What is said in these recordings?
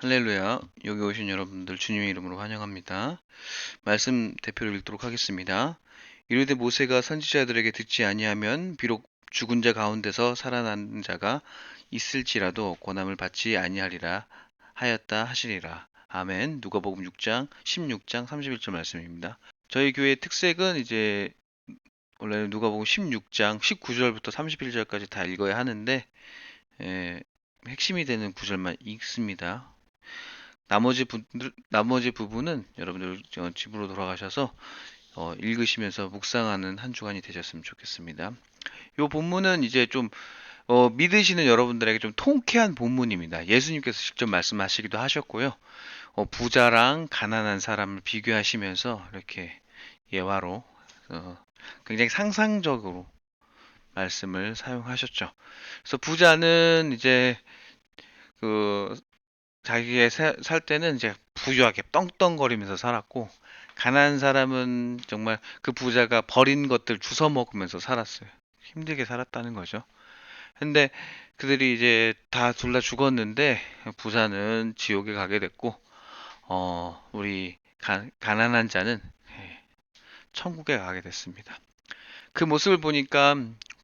할렐루야. 여기 오신 여러분들 주님의 이름으로 환영합니다. 말씀 대표를 읽도록 하겠습니다. 이르되 모세가 선지자들에게 듣지 아니하면 비록 죽은 자 가운데서 살아난 자가 있을지라도 권함을 받지 아니하리라 하였다 하시리라. 아멘. 누가복음 6장 16장 31절 말씀입니다. 저희 교회의 특색은 이제 원래는 누가복음 16장 19절부터 31절까지 다 읽어야 하는데 핵심이 되는 구절만 읽습니다. 나머지 부분은 여러분들 집으로 돌아가셔서 읽으시면서 묵상하는 한 주간이 되셨으면 좋겠습니다. 이 본문은 이제 좀 믿으시는 여러분들에게 좀 통쾌한 본문입니다. 예수님께서 직접 말씀하시기도 하셨고요. 부자랑 가난한 사람을 비교하시면서 이렇게 예화로 굉장히 상상적으로 말씀을 사용하셨죠. 그래서 부자는 이제 그 자기가 살 때는 이제 부유하게 떵떵거리면서 살았고, 가난한 사람은 정말 그 부자가 버린 것들 주워 먹으면서 살았어요. 힘들게 살았다는 거죠. 근데 그들이 이제 둘 다 죽었는데 부자는 지옥에 가게 됐고, 우리 가난한 자는 천국에 가게 됐습니다. 그 모습을 보니까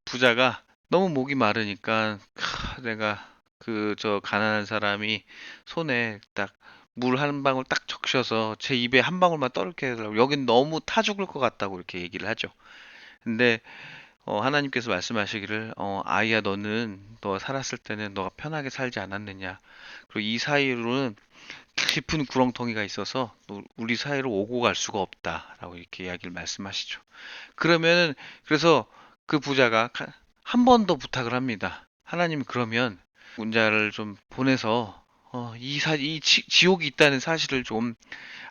부자가 너무 목이 마르니까 내가 저 가난한 사람이 손에 딱 물 한 방울 딱 적셔서 제 입에 한 방울만 떠렇게 해달라고, 여긴 너무 타 죽을 것 같다고 이렇게 얘기를 하죠. 근데 하나님께서 말씀하시기를 아이야, 너 살았을 때는 너가 편하게 살지 않았느냐, 그리고 이 사이로는 깊은 구렁텅이가 있어서 우리 사이로 오고 갈 수가 없다라고 이렇게 이야기를 말씀하시죠. 그래서 그 부자가 한 번 더 부탁을 합니다. 하나님, 그러면 문자를 좀 보내서 이 지옥이 있다는 사실을 좀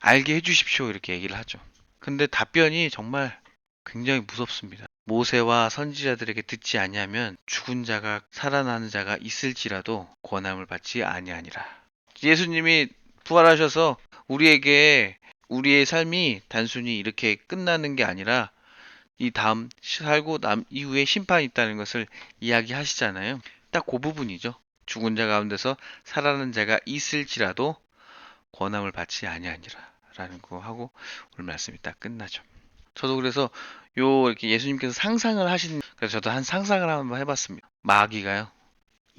알게 해주십시오, 이렇게 얘기를 하죠. 근데 답변이 정말 굉장히 무섭습니다. 모세와 선지자들에게 듣지 아니하면 죽은 자가 살아나는 자가 있을지라도 권함을 받지 아니하니라. 예수님이 부활하셔서 우리에게 우리의 삶이 단순히 이렇게 끝나는 게 아니라 이 다음 살고 남 이후에 심판이 있다는 것을 이야기하시잖아요. 딱 그 부분이죠. 죽은 자 가운데서 살아난 자가 있을지라도 권함을 받지 아니하니라 라는 거 하고 오늘 말씀이 딱 끝나죠. 저도 그래서 이렇게 예수님께서 상상을 하신, 그래서 저도 한 상상을 한번 해봤습니다. 마귀가요,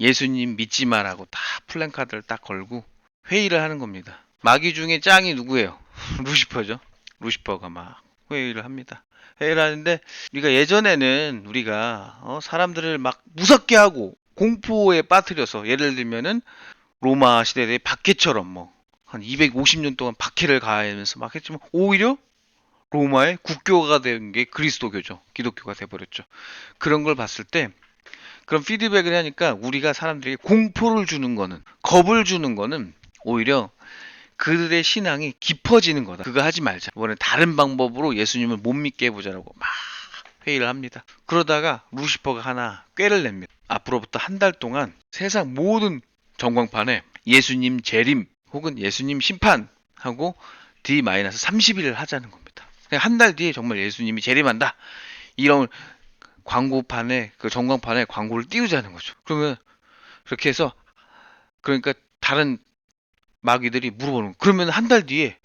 예수님 믿지 마라고 다 플랜카드를 딱 걸고 회의를 하는 겁니다. 마귀 중에 짱이 누구예요? 루시퍼죠. 루시퍼가 막 회의를 합니다. 회의를 하는데, 우리가 사람들을 막 무섭게 하고 공포에 빠뜨려서, 예를 들면은 로마 시대의 박해처럼 뭐 한 250년 동안 박해를 가하면서 막 했지만, 오히려 로마의 국교가 된 게 그리스도교죠. 기독교가 돼버렸죠. 그런 걸 봤을 때, 그런 피드백을 하니까 우리가 사람들에게 공포를 주는 거는, 겁을 주는 거는 오히려 그들의 신앙이 깊어지는 거다. 그거 하지 말자. 이번에 다른 방법으로 예수님을 못 믿게 해보자라고 막 회의를 합니다. 그러다가 루시퍼가 하나 꾀를 냅니다. 앞으로부터 한 달 동안 세상 모든 전광판에 예수님 재림 혹은 예수님 심판하고 D-30일을 하자는 겁니다. 한 달 뒤에 정말 예수님이 재림한다, 이런 광고판에, 그 전광판에 광고를 띄우자는 거죠. 그러면 그렇게 해서, 그러니까 다른 마귀들이 물어보는, 그러면 한 달 뒤에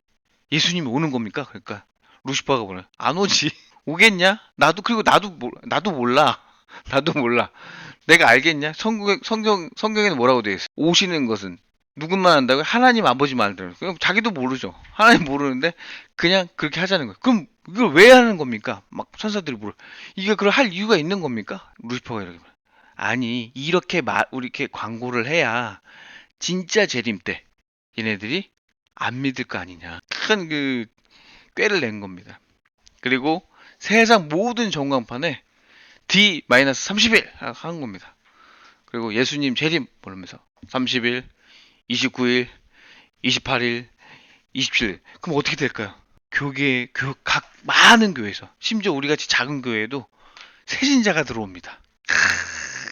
예수님이 오는 겁니까? 그러니까 루시퍼가 보내, 안 오지. 오겠냐? 나도 몰라. 나도 몰라. 내가 알겠냐? 성경에는 뭐라고 되어 있어? 오시는 것은 누군만 안다고요? 하나님 아버지만 알더라고요. 그럼 자기도 모르죠. 하나님 모르는데 그냥 그렇게 하자는 거예요. 그럼 이걸 왜 하는 겁니까? 막 천사들이 물어. 이게 그걸 할 이유가 있는 겁니까? 루시퍼가 이렇게 말해요. 아니, 우리 이렇게 광고를 해야 진짜 재림 때 얘네들이 안 믿을 거 아니냐. 큰 꾀를 낸 겁니다. 그리고 세상 모든 전광판에 D-30일 한 겁니다. 그리고 예수님 재림 보면서 30일, 29일, 28일, 27일. 그럼 어떻게 될까요? 각 많은 교회에서, 심지어 우리 같이 작은 교회에도 새신자가 들어옵니다.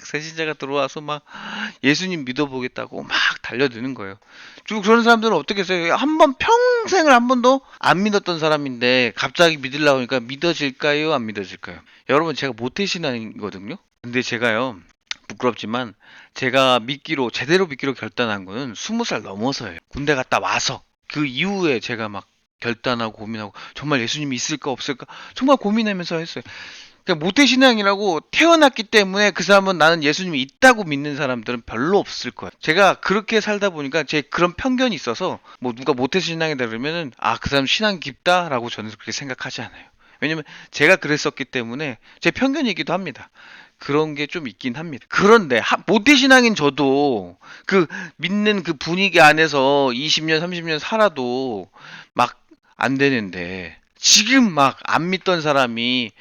새신자가 들어와서 막 예수님 믿어보겠다고 막 달려드는 거예요. 그리고 그런 사람들은 어떻게 했어요? 평생을 한 번도 안 믿었던 사람인데 갑자기 믿으려고 하니까 믿어질까요? 안 믿어질까요? 여러분, 제가 모태신앙이거든요. 근데 제가요, 부끄럽지만 제가 제대로 믿기로 결단한 거는 20살 넘어서예요. 군대 갔다 와서. 그 이후에 제가 막 결단하고 고민하고 정말 예수님이 있을까 없을까 정말 고민하면서 했어요. 그러니까 모태신앙이라고 태어났기 때문에 그 사람은 나는 예수님이 있다고 믿는 사람들은 별로 없을 거예요. 제가 그렇게 살다 보니까 제 그런 편견이 있어서 뭐 누가 모태신앙이다 그러면은 아, 그 사람 신앙이 깊다라고 저는 그렇게 생각하지 않아요. 왜냐면 제가 그랬었기 때문에 제 편견이기도 합니다. 그런 게 좀 있긴 합니다. 그런데 모태신앙인 저도 그 믿는 그 분위기 안에서 20년, 30년 살아도 막 안 되는데 지금 막 안 믿던 사람이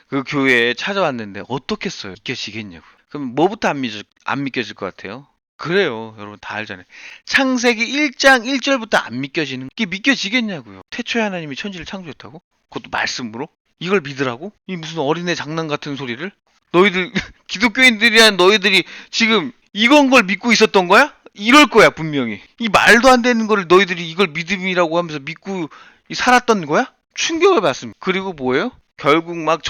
그 교회에 찾아왔는데 어떻겠어요? 믿겨지겠냐고. 그럼 뭐부터 안 믿겨질 것 같아요? 그래요. 여러분 다 알잖아요. 창세기 1장 1절부터 안 믿겨지는 게 믿겨지겠냐고요. 태초에 하나님이 천지를 창조했다고? 그것도 말씀으로? 이걸 믿으라고? 이 무슨 어린애 장난 같은 소리를? 너희들 기독교인들이란 너희들이 지금 이건 걸 믿고 있었던 거야? 이럴 거야 분명히. 이 말도 안 되는 거를 너희들이 이걸 믿음이라고 하면서 믿고 살았던 거야? 충격을 받습니다. 그리고 뭐예요? 결국 막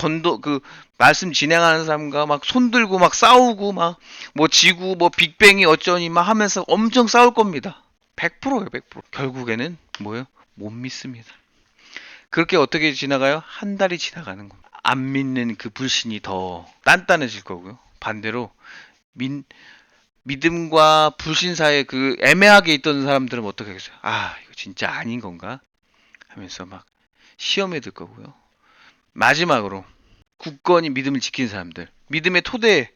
말씀 진행하는 사람과 막 손들고 막 싸우고 막 뭐 지구 뭐 빅뱅이 어쩌니 막 하면서 엄청 싸울 겁니다. 100%예요, 100%. 결국에는 뭐예요? 못 믿습니다. 그렇게 어떻게 지나가요? 한 달이 지나가는 겁니다. 안 믿는 그 불신이 더 단단해질 거고요. 반대로 믿음과 불신 사이에 그 애매하게 있던 사람들은 어떻게 하겠어요? 아, 이거 진짜 아닌 건가? 하면서 막 시험에 들 거고요. 마지막으로 굳건히 믿음을 지킨 사람들. 믿음의 토대.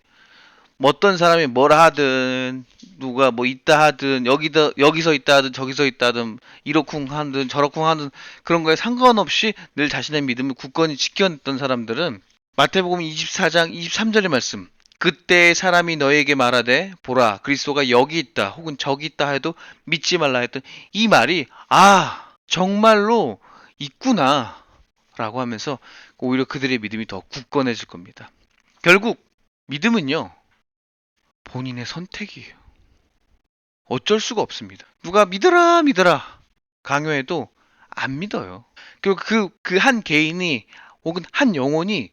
어떤 사람이 뭐라 하든 누가 뭐 있다 하든 여기서 있다 하든 저기서 있다 하든 이러쿵 하든 저러쿵 하든 그런 거에 상관없이 늘 자신의 믿음을 굳건히 지켰던 사람들은 마태복음 24장 23절의 말씀. 그때 사람이 너에게 말하되 보라 그리스도가 여기 있다 혹은 저기 있다 해도 믿지 말라 했던 이 말이 아 정말로 있구나 라고 하면서 오히려 그들의 믿음이 더 굳건해질 겁니다. 결국 믿음은요 본인의 선택이에요. 어쩔 수가 없습니다. 누가 믿어라 믿어라 강요해도 안 믿어요. 결국 그 한 개인이 혹은 한 영혼이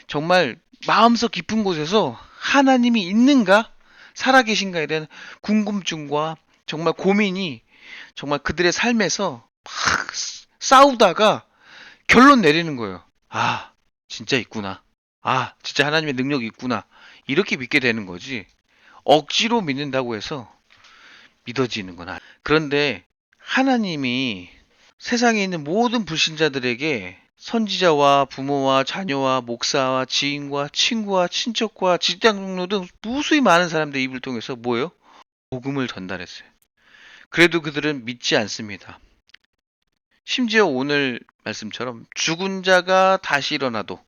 정말 마음속 깊은 곳에서 하나님이 있는가 살아계신가에 대한 궁금증과 정말 고민이 정말 그들의 삶에서 막 싸우다가 결론 내리는 거예요. 아, 진짜 있구나. 아, 진짜 하나님의 능력이 있구나. 이렇게 믿게 되는 거지. 억지로 믿는다고 해서 믿어지는 건 아니에요. 그런데 하나님이 세상에 있는 모든 불신자들에게 선지자와 부모와 자녀와 목사와 지인과 친구와 친척과 직장 동료 등 무수히 많은 사람들의 입을 통해서 뭐예요? 복음을 전달했어요. 그래도 그들은 믿지 않습니다. 심지어 오늘 말씀처럼 죽은 자가 다시 일어나도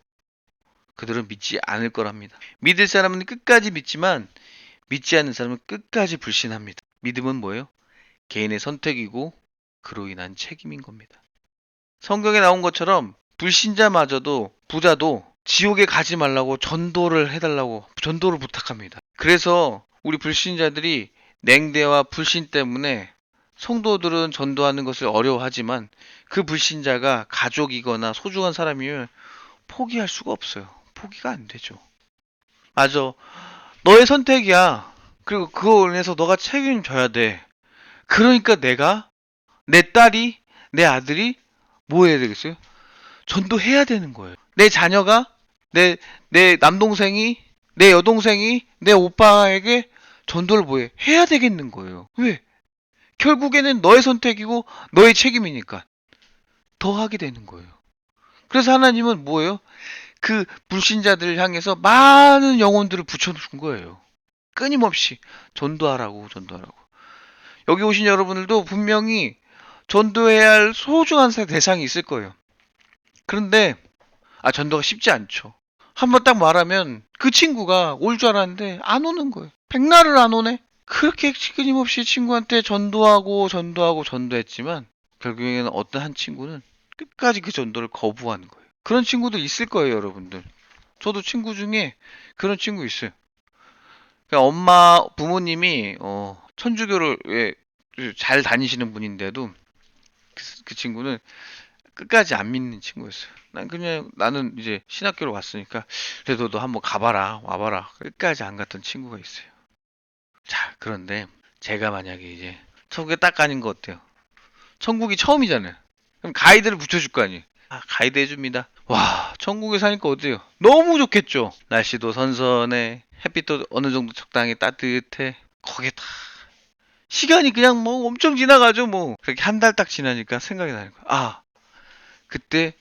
그들은 믿지 않을 거랍니다. 믿을 사람은 끝까지 믿지만 믿지 않는 사람은 끝까지 불신합니다. 믿음은 뭐예요? 개인의 선택이고 그로 인한 책임인 겁니다. 성경에 나온 것처럼 불신자마저도 부자도 지옥에 가지 말라고 전도를 해달라고 전도를 부탁합니다. 그래서 우리 불신자들이 냉대와 불신 때문에 성도들은 전도하는 것을 어려워하지만 그 불신자가 가족이거나 소중한 사람이면 포기할 수가 없어요. 포기가 안 되죠. 맞아. 너의 선택이야. 그리고 그거 인해서 너가 책임져야 돼. 그러니까 내 딸이, 내 아들이 뭐 해야 되겠어요? 전도해야 되는 거예요. 내 자녀가, 내 남동생이, 내 여동생이, 내 오빠에게 전도를 뭐 해야 되겠는 거예요. 왜? 결국에는 너의 선택이고 너의 책임이니까 더 하게 되는 거예요. 그래서 하나님은 뭐예요? 그 불신자들을 향해서 많은 영혼들을 붙여준 거예요. 끊임없이 전도하라고. 여기 오신 여러분들도 분명히 전도해야 할 소중한 대상이 있을 거예요. 그런데 전도가 쉽지 않죠. 한번 딱 말하면 그 친구가 올 줄 알았는데 안 오는 거예요. 백날을 안 오네. 그렇게 끊임없이 친구한테 전도했지만 결국에는 어떤 한 친구는 끝까지 그 전도를 거부하는 거예요. 그런 친구도 있을 거예요, 여러분들. 저도 친구 중에 그런 친구 있어요. 그러니까 부모님이 천주교를 잘 다니시는 분인데도 그 친구는 끝까지 안 믿는 친구였어요. 나는 이제 신학교로 왔으니까 그래도 너 한번 가봐라 와봐라 끝까지 안 갔던 친구가 있어요. 자, 그런데 제가 만약에 이제 천국에 딱 가는 거 어때요? 천국이 처음이잖아요. 그럼 가이드를 붙여줄 거 아니에요. 가이드 해줍니다. 와, 천국에 사니까 어때요? 너무 좋겠죠. 날씨도 선선해, 햇빛도 어느 정도 적당히 따뜻해. 거기에 다 시간이 그냥 뭐 엄청 지나가죠. 뭐 그렇게 한 달 딱 지나니까 생각이 나는 거야. 그때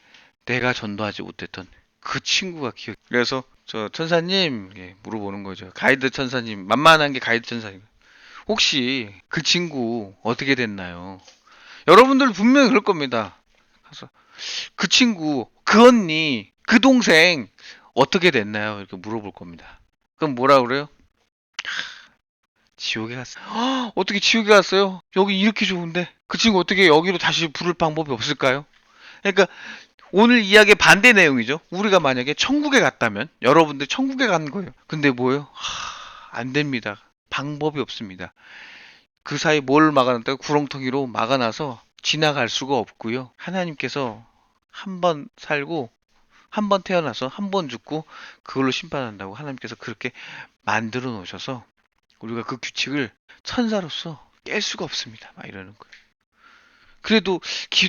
내가 전도하지 못했던 그 친구가 기억. 그래서 저 천사님 물어보는 거죠. 가이드 천사님, 만만한 게 가이드 천사님. 혹시 그 친구 어떻게 됐나요? 여러분들 분명히 그럴 겁니다. 그래서 그 친구, 그 언니, 그 동생 어떻게 됐나요? 이렇게 물어볼 겁니다. 그럼 뭐라 그래요? 지옥에 갔어요. 어떻게 지옥에 갔어요? 여기 이렇게 좋은데 그 친구 어떻게 여기로 다시 부를 방법이 없을까요? 그러니까 오늘 이야기의 반대 내용이죠. 우리가 만약에 천국에 갔다면 여러분들 천국에 간 거예요. 근데 뭐예요? 안 됩니다. 방법이 없습니다. 그 사이 뭘 막아놨다고 구렁텅이로 막아놔서 지나갈 수가 없고요. 하나님께서 한 번 살고 한 번 태어나서 한 번 죽고 그걸로 심판한다고 하나님께서 그렇게 만들어 놓으셔서 우리가 그 규칙을 천사로서 깰 수가 없습니다. 막 이러는 거예요. 그래도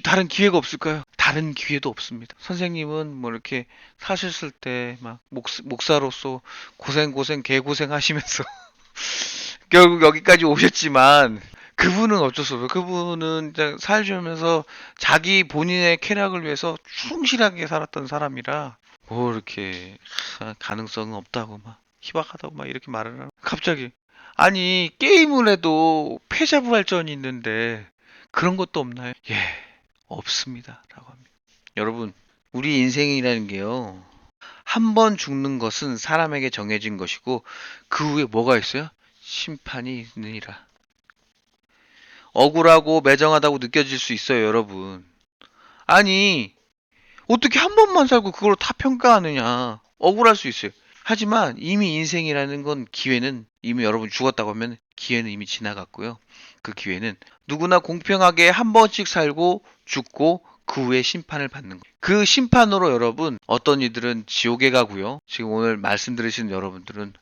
다른 기회가 없을까요? 다른 기회도 없습니다. 선생님은 뭐 이렇게 사셨을 때 막 목사로서 고생 개고생 하시면서 결국 여기까지 오셨지만 그분은 어쩔 수 없어요. 그분은 이제 살면서 자기 본인의 쾌락을 위해서 충실하게 살았던 사람이라 뭐 이렇게 가능성은 없다고 막 희박하다고 막 이렇게 말을 하는 갑자기 아니 게임을 해도 패자부활전이 있는데 그런 것도 없나요? 예, 없습니다. 라고 합니다. 여러분, 우리 인생이라는 게요. 한 번 죽는 것은 사람에게 정해진 것이고 그 후에 뭐가 있어요? 심판이 있느니라. 억울하고 매정하다고 느껴질 수 있어요, 여러분. 아니, 어떻게 한 번만 살고 그걸 다 평가하느냐. 억울할 수 있어요. 하지만 이미 인생이라는 건 기회는 이미 여러분 죽었다고 하면 기회는 이미 지나갔고요. 그 기회는 누구나 공평하게 한 번씩 살고 죽고 그 후에 심판을 받는 거. 그 심판으로 여러분 어떤 이들은 지옥에 가고요. 지금 오늘 말씀 들으신 여러분들은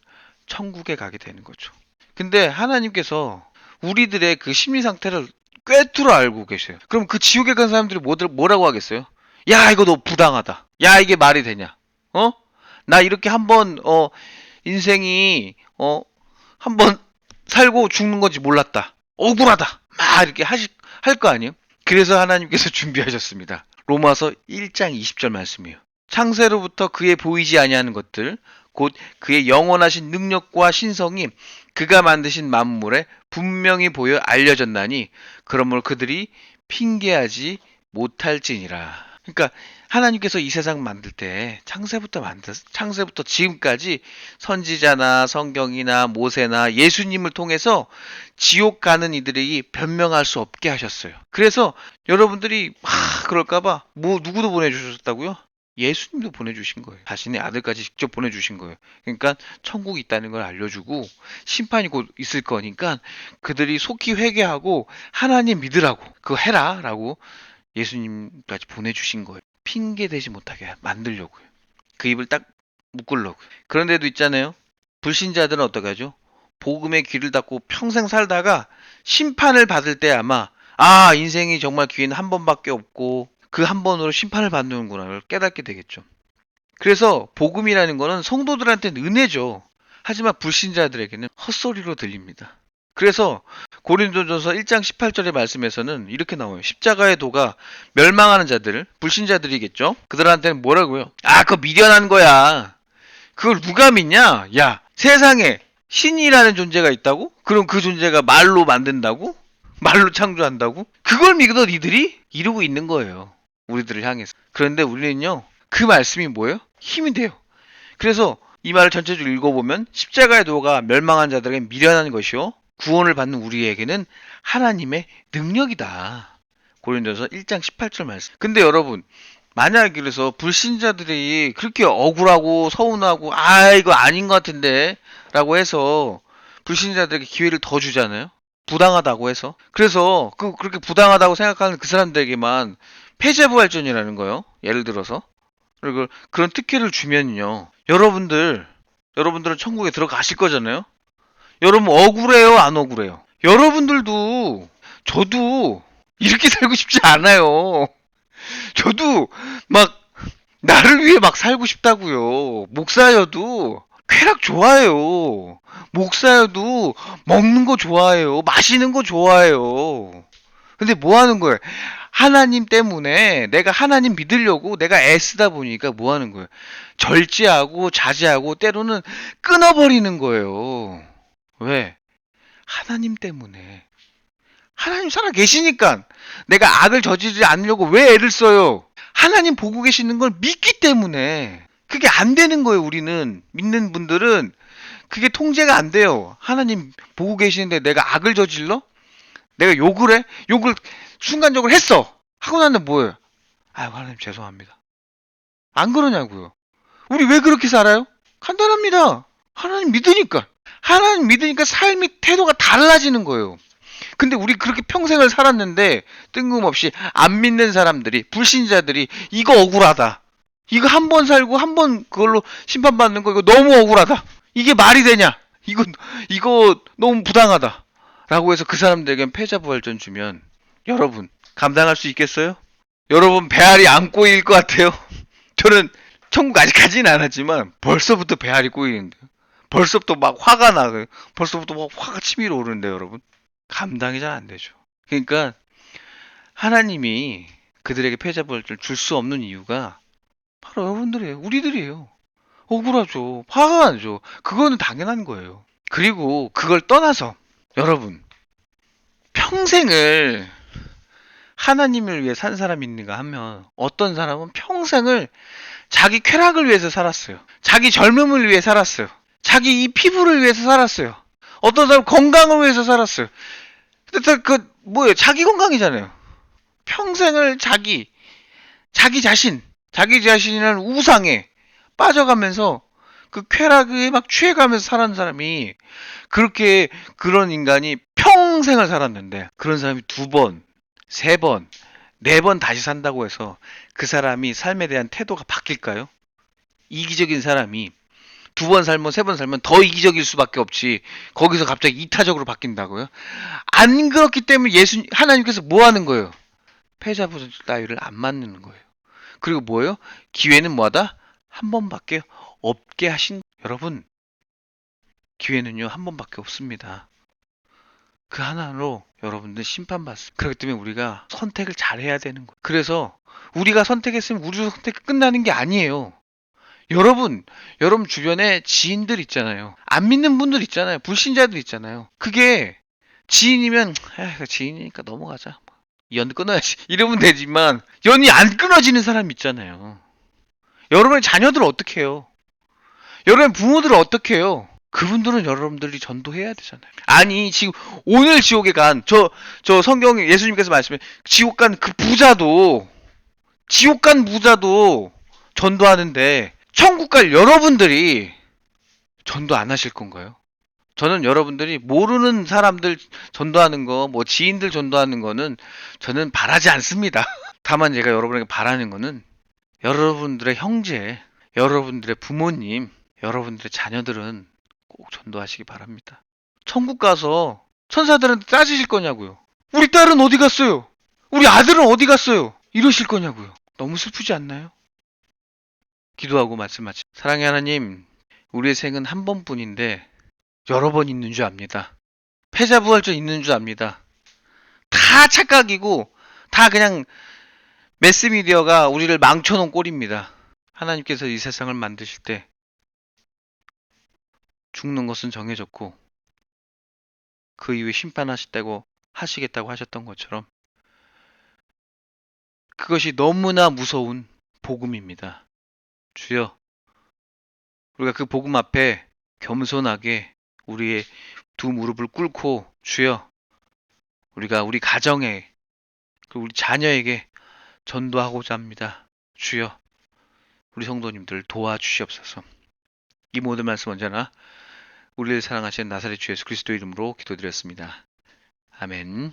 천국에 가게 되는 거죠. 근데 하나님께서 우리들의 그 심리 상태를 꿰뚫어 알고 계세요. 그럼 그 지옥에 간 사람들이 뭐라고 하겠어요? 야, 이거 너 부당하다. 야, 이게 말이 되냐? 어? 나 이렇게 한번 인생이 한번 살고 죽는 건지 몰랐다. 억울하다. 막 이렇게 할 거 아니에요? 그래서 하나님께서 준비하셨습니다. 로마서 1장 20절 말씀이에요. 창세로부터 그의 보이지 아니하는 것들 곧 그의 영원하신 능력과 신성이 그가 만드신 만물에 분명히 보여 알려졌나니 그러므로 그들이 핑계하지 못할지니라. 그러니까 하나님께서 이 세상 만들 때 창세부터 지금까지 선지자나 성경이나 모세나 예수님을 통해서 지옥 가는 이들이 변명할 수 없게 하셨어요. 그래서 여러분들이 그럴까봐 뭐 누구도 보내주셨다고요? 예수님도 보내주신 거예요. 자신의 아들까지 직접 보내주신 거예요. 그러니까 천국이 있다는 걸 알려주고 심판이 곧 있을 거니까 그들이 속히 회개하고 하나님 믿으라고 그거 해라라고 예수님까지 보내주신 거예요. 핑계 대지 못하게 만들려고요. 그 입을 딱 묶으려고요. 그런데도 있잖아요. 불신자들은 어떻게 하죠? 복음의 귀를 닫고 평생 살다가 심판을 받을 때 아마 인생이 정말 기회는 한 번밖에 없고 그 한 번으로 심판을 받는구나를 깨닫게 되겠죠. 그래서 복음이라는 거는 성도들한테는 은혜죠. 하지만 불신자들에게는 헛소리로 들립니다. 그래서 고린도전서 1장 18절의 말씀에서는 이렇게 나와요. 십자가의 도가 멸망하는 자들, 불신자들이겠죠. 그들한테는 뭐라고요? 그거 미련한 거야. 그걸 누가 믿냐? 야, 세상에 신이라는 존재가 있다고? 그럼 그 존재가 말로 만든다고? 말로 창조한다고? 그걸 믿어 니들이? 이러고 있는 거예요. 우리들을 향해서. 그런데 우리는요. 그 말씀이 뭐예요? 힘이 돼요. 그래서 이 말을 전체적으로 읽어보면 십자가의 도가 멸망한 자들에게 미련한 것이요. 구원을 받는 우리에게는 하나님의 능력이다. 고린도서 1장 18절 말씀. 근데 여러분 만약에 그래서 불신자들이 그렇게 억울하고 서운하고 이거 아닌 것 같은데 라고 해서 불신자들에게 기회를 더 주잖아요. 부당하다고 해서. 그래서 그렇게 부당하다고 생각하는 그 사람들에게만 패자부활전이라는 거요. 예를 들어서. 그리고 그런 특혜를 주면요. 여러분들은 천국에 들어가실 거잖아요. 여러분 억울해요, 안 억울해요? 여러분들도 저도 이렇게 살고 싶지 않아요. 저도 막 나를 위해 막 살고 싶다고요. 목사여도 쾌락 좋아해요. 목사여도 먹는 거 좋아해요. 마시는 거 좋아해요. 근데 뭐 하는 거예요? 하나님 때문에 내가 하나님 믿으려고 내가 애쓰다 보니까 뭐 하는 거예요? 절제하고 자제하고 때로는 끊어버리는 거예요. 왜? 하나님 때문에. 하나님 살아 계시니까 내가 악을 저지르지 않으려고 왜 애를 써요? 하나님 보고 계시는 걸 믿기 때문에. 그게 안 되는 거예요, 우리는. 믿는 분들은 그게 통제가 안 돼요. 하나님 보고 계시는데 내가 악을 저질러? 내가 욕을 해? 욕을 순간적으로 했어. 하고 나면 뭐예요? 아유, 하나님 죄송합니다. 안 그러냐고요. 우리 왜 그렇게 살아요? 간단합니다. 하나님 믿으니까. 하나님 믿으니까 삶이 태도가 달라지는 거예요. 근데 우리 그렇게 평생을 살았는데 뜬금없이 안 믿는 사람들이, 불신자들이 이거 억울하다. 이거 한 번 살고 한 번 그걸로 심판받는 거 이거 너무 억울하다. 이게 말이 되냐? 이거 너무 부당하다. 라고 해서 그 사람들에겐 패자부활전 주면 여러분 감당할 수 있겠어요? 여러분 배알이 안 꼬일 것 같아요. 저는 천국 아직까지는 안 하지만 벌써부터 배알이 꼬이는데요. 벌써부터 막 화가 나요. 벌써부터 막 화가 치밀어 오르는데 여러분. 감당이 잘 안 되죠. 그러니까 하나님이 그들에게 패자부활전을 줄 수 없는 이유가 바로 여러분들이에요. 우리들이에요. 억울하죠. 화가 나죠. 그거는 당연한 거예요. 그리고 그걸 떠나서 여러분 평생을 하나님을 위해 산 사람이 있는가 하면 어떤 사람은 평생을 자기 쾌락을 위해서 살았어요. 자기 젊음을 위해 살았어요. 자기 이 피부를 위해서 살았어요. 어떤 사람은 건강을 위해서 살았어요. 근데 뭐예요? 자기 건강이잖아요. 평생을 자기 자신이라는 우상에 빠져가면서 그 쾌락에 막 취해가면서 살았는 사람이 그런 인간이 평생을 살았는데 그런 사람이 두 번, 세 번, 네 번 다시 산다고 해서 그 사람이 삶에 대한 태도가 바뀔까요? 이기적인 사람이 두 번 살면 세 번 살면 더 이기적일 수밖에 없지 거기서 갑자기 이타적으로 바뀐다고요? 안 그렇기 때문에 하나님께서 뭐 하는 거예요? 패자부활 따위를 안 만드는 거예요. 그리고 뭐예요? 기회는 뭐하다? 한 번밖에 없게 하신 여러분 기회는요 한 번밖에 없습니다. 그 하나로 여러분들 심판받습니다. 그렇기 때문에 우리가 선택을 잘 해야 되는 거예요. 그래서 우리가 선택했으면 우리 선택이 끝나는 게 아니에요. 여러분 주변에 지인들 있잖아요. 안 믿는 분들 있잖아요. 불신자들 있잖아요. 그게 지인이면 지인이니까 넘어가자. 연 끊어야지. 이러면 되지만 연이 안 끊어지는 사람 있잖아요. 여러분의 자녀들은 어떻게 해요? 여러분의 부모들은 어떻게 해요? 그분들은 여러분들이 전도해야 되잖아요. 아니 지금 오늘 지옥에 간 저 성경 예수님께서 말씀해 지옥 간 그 지옥 간 부자도 전도하는데 천국 갈 여러분들이 전도 안 하실 건가요? 저는 여러분들이 모르는 사람들 전도하는 거, 뭐 지인들 전도하는 거는 저는 바라지 않습니다. 다만 제가 여러분에게 바라는 거는 여러분들의 형제, 여러분들의 부모님, 여러분들의 자녀들은 꼭 전도하시기 바랍니다. 천국 가서 천사들한테 따지실 거냐고요. 우리 딸은 어디 갔어요? 우리 아들은 어디 갔어요? 이러실 거냐고요. 너무 슬프지 않나요? 기도하고 말씀 마치. 사랑의 하나님, 우리의 생은 한 번뿐인데 여러 번 있는 줄 압니다. 패자부활전 있는 줄 압니다. 다 착각이고 다 그냥 매스미디어가 우리를 망쳐놓은 꼴입니다. 하나님께서 이 세상을 만드실 때 죽는 것은 정해졌고 그 이후에 심판하시겠다고 하셨던 것처럼 그것이 너무나 무서운 복음입니다. 주여, 우리가 그 복음 앞에 겸손하게 우리의 두 무릎을 꿇고 주여, 우리가 우리 가정에 그리고 우리 자녀에게 전도하고자 합니다. 주여, 우리 성도님들 도와주시옵소서. 이 모든 말씀 언제나 우리를 사랑하시는 나사렛 주 예수 그리스도 이름으로 기도드렸습니다. 아멘.